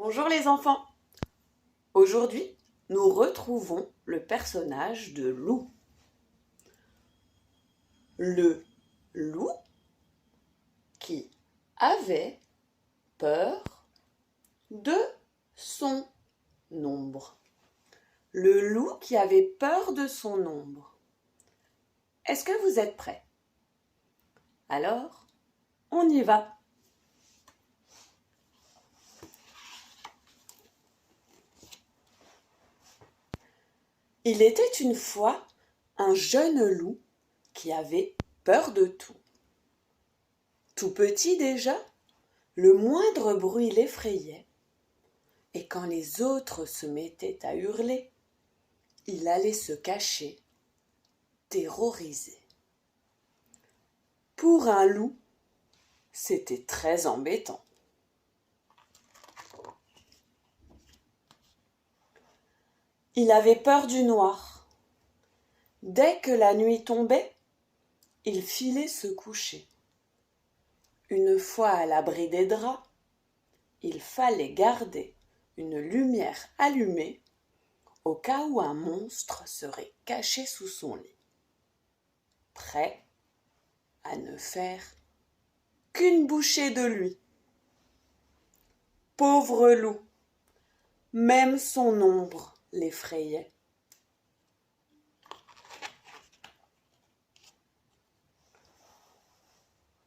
Bonjour les enfants. Aujourd'hui, nous retrouvons le personnage de Loup. Le loup qui avait peur de son ombre. Le loup qui avait peur de son ombre. Est-ce que vous êtes prêts? Alors, on y va. Il était une fois un jeune loup qui avait peur de tout. Tout petit déjà, le moindre bruit l'effrayait, et quand les autres se mettaient à hurler, il allait se cacher, terrorisé. Pour un loup, c'était très embêtant. Il avait peur du noir. Dès que la nuit tombait, il filait se coucher. Une fois à l'abri des draps, il fallait garder une lumière allumée au cas où un monstre serait caché sous son lit, prêt à ne faire qu'une bouchée de lui. Pauvre loup, même son ombre l'effrayait.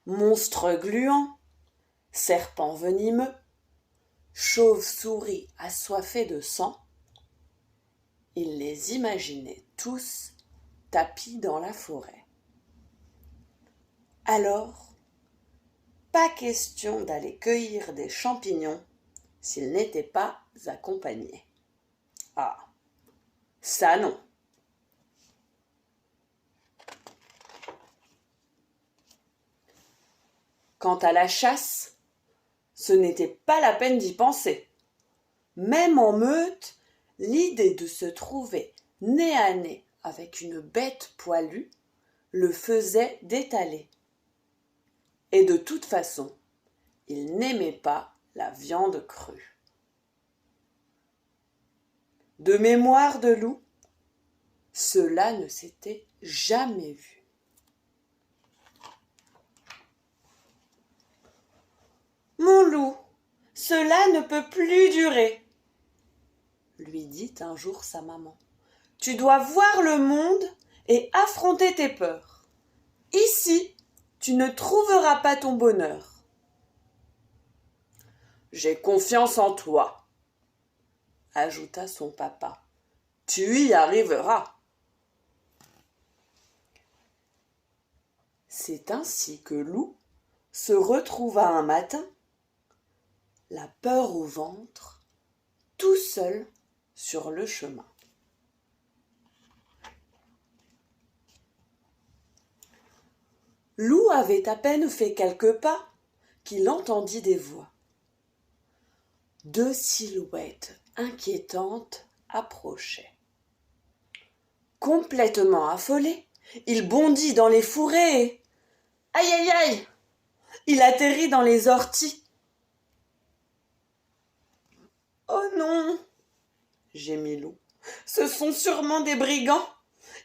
Monstre gluant, serpent venimeux, chauve-souris assoiffée de sang, il les imaginait tous tapis dans la forêt. Alors, pas question d'aller cueillir des champignons s'ils n'étaient pas accompagnés. Ah, ça non. Quant à la chasse, ce n'était pas la peine d'y penser. Même en meute, l'idée de se trouver nez à nez avec une bête poilue le faisait détaler. Et de toute façon, il n'aimait pas la viande crue. De mémoire de loup, cela ne s'était jamais vu. Mon loup, cela ne peut plus durer, lui dit un jour sa maman. Tu dois voir le monde et affronter tes peurs. Ici, tu ne trouveras pas ton bonheur. J'ai confiance en toi, ajouta son papa. Tu y arriveras. C'est ainsi que Loup se retrouva un matin, la peur au ventre, tout seul sur le chemin. Loup avait à peine fait quelques pas qu'il entendit des voix. Deux silhouettes inquiétantes approchaient. Complètement affolé, il bondit dans les fourrés et... Aïe aïe aïe! Il atterrit dans les orties. Oh non! Gémit Loup. Ce sont sûrement des brigands.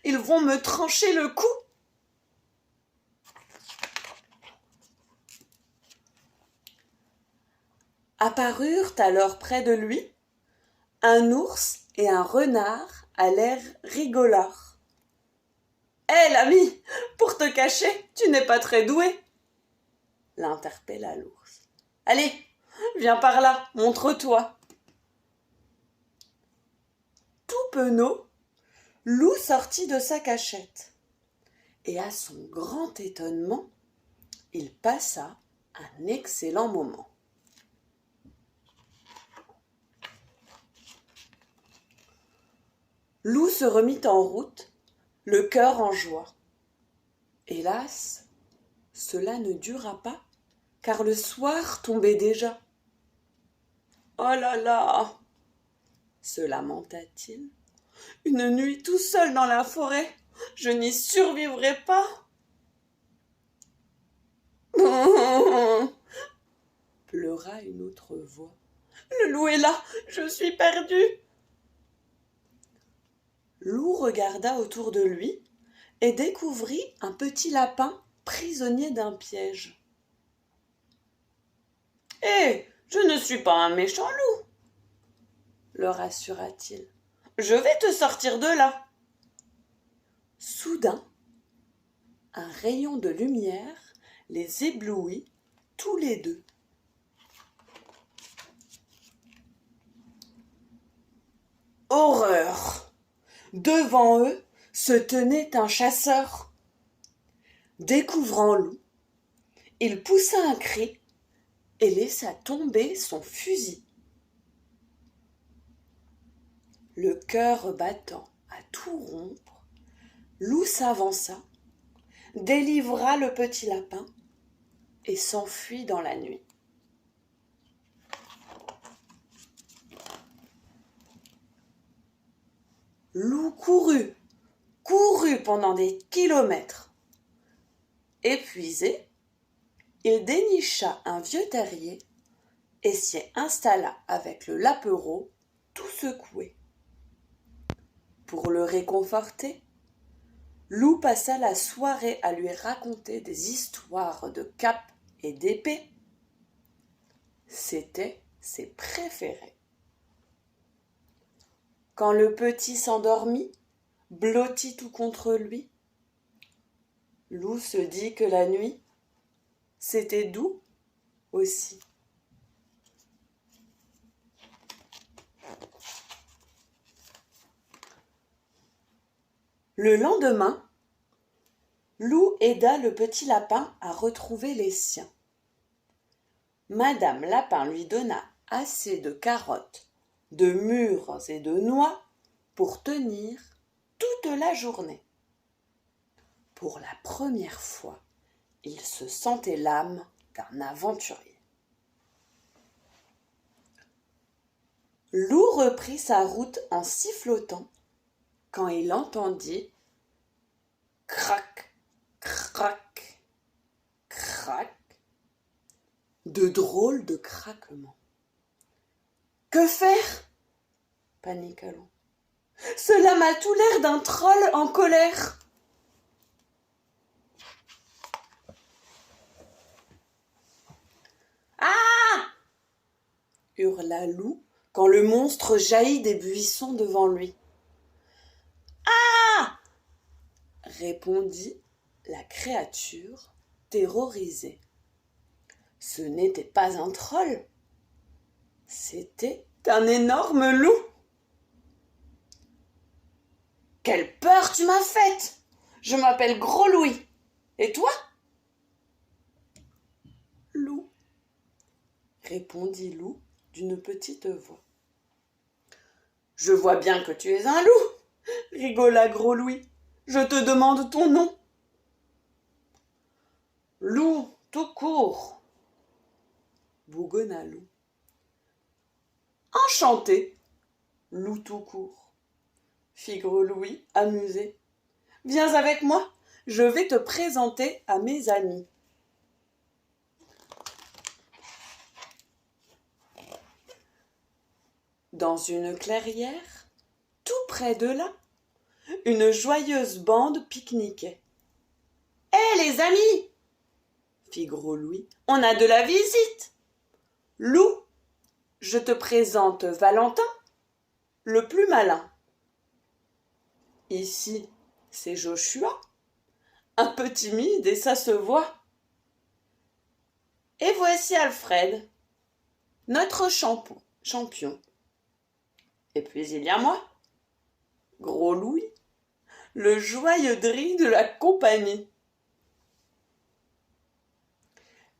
Ils vont me trancher le cou. Apparurent alors près de lui un ours et un renard à l'air rigolard. « Hé, l'ami, pour te cacher, tu n'es pas très doué !» l'interpella l'ours. « Allez, viens par là, montre-toi !» Tout penaud, Loup sortit de sa cachette. Et à son grand étonnement, il passa un excellent moment. Loup se remit en route, le cœur en joie. Hélas, cela ne dura pas, car le soir tombait déjà. « Oh là là !» se lamenta-t-il. « Une nuit tout seul dans la forêt, je n'y survivrai pas !» pleura une autre voix. le loup est là, je suis perdu. Loup regarda autour de lui et découvrit un petit lapin prisonnier d'un piège. « Hé, je ne suis pas un méchant loup, » le rassura-t-il. « Je vais te sortir de là. » Soudain, un rayon de lumière les éblouit tous les deux. Horreur! Devant eux se tenait un chasseur. Découvrant Loup, il poussa un cri et laissa tomber son fusil. Le cœur battant à tout rompre, Loup s'avança, délivra le petit lapin et s'enfuit dans la nuit. Loup courut pendant des kilomètres. Épuisé, il dénicha un vieux terrier et s'y installa avec le lapereau tout secoué. Pour le réconforter, Loup passa la soirée à lui raconter des histoires de capes et d'épées. C'étaient ses préférés. Quand le petit s'endormit, blotti tout contre lui, Loup se dit que la nuit, c'était doux aussi. Le lendemain, Loup aida le petit lapin à retrouver les siens. Madame Lapin lui donna assez de carottes, de mûres et de noix pour tenir toute la journée. Pour la première fois, il se sentait l'âme d'un aventurier. Loup reprit sa route en sifflotant quand il entendit crac, crac, crac, de drôles de craquements. Que faire ? Paniqua Loup. Cela m'a tout l'air d'un troll en colère. Ah ! Hurla Loup quand le monstre jaillit des buissons devant lui. Ah ! Répondit la créature terrorisée. Ce n'était pas un troll, c'était un énorme loup. Quelle peur tu m'as faite! Je m'appelle Gros Louis. Et toi? Loup, répondit Loup d'une petite voix. Je vois bien que tu es un loup, rigola Gros Louis. Je te demande ton nom. Loup tout court, bougonna Loup. Enchanté, Loup tout court, fit Gros Louis amusé. Viens avec moi, je vais te présenter à mes amis. Dans une clairière, tout près de là, une joyeuse bande pique-niquait. « Hé les amis !» fit Gros Louis, « on a de la visite. Loup, je te présente Valentin, le plus malin. Ici, c'est Joshua, un peu timide et ça se voit. Et voici Alfred, notre champion. Et puis il y a moi, Gros Louis, le joyeux drille de la compagnie. »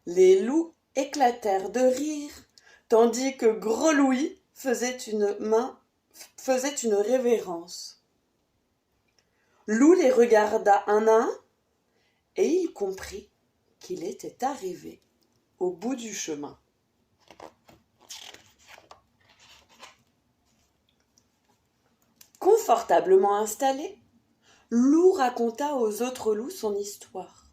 Les loups éclatèrent de rire, tandis que Gros Louis faisait une révérence. Loup les regarda un à un, et il comprit qu'il était arrivé au bout du chemin. Confortablement installé, Loup raconta aux autres loups son histoire.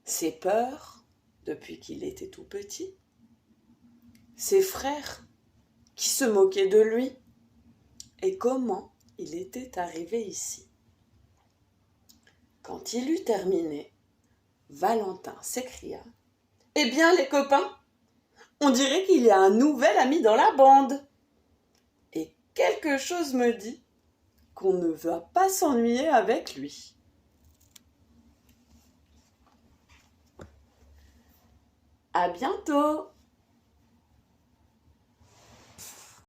Ses peurs, depuis qu'il était tout petit, ses frères qui se moquaient de lui et comment il était arrivé ici. Quand il eut terminé, Valentin s'écria: « Eh bien les copains, on dirait qu'il y a un nouvel ami dans la bande. Et quelque chose me dit qu'on ne va pas s'ennuyer avec lui. » À bientôt!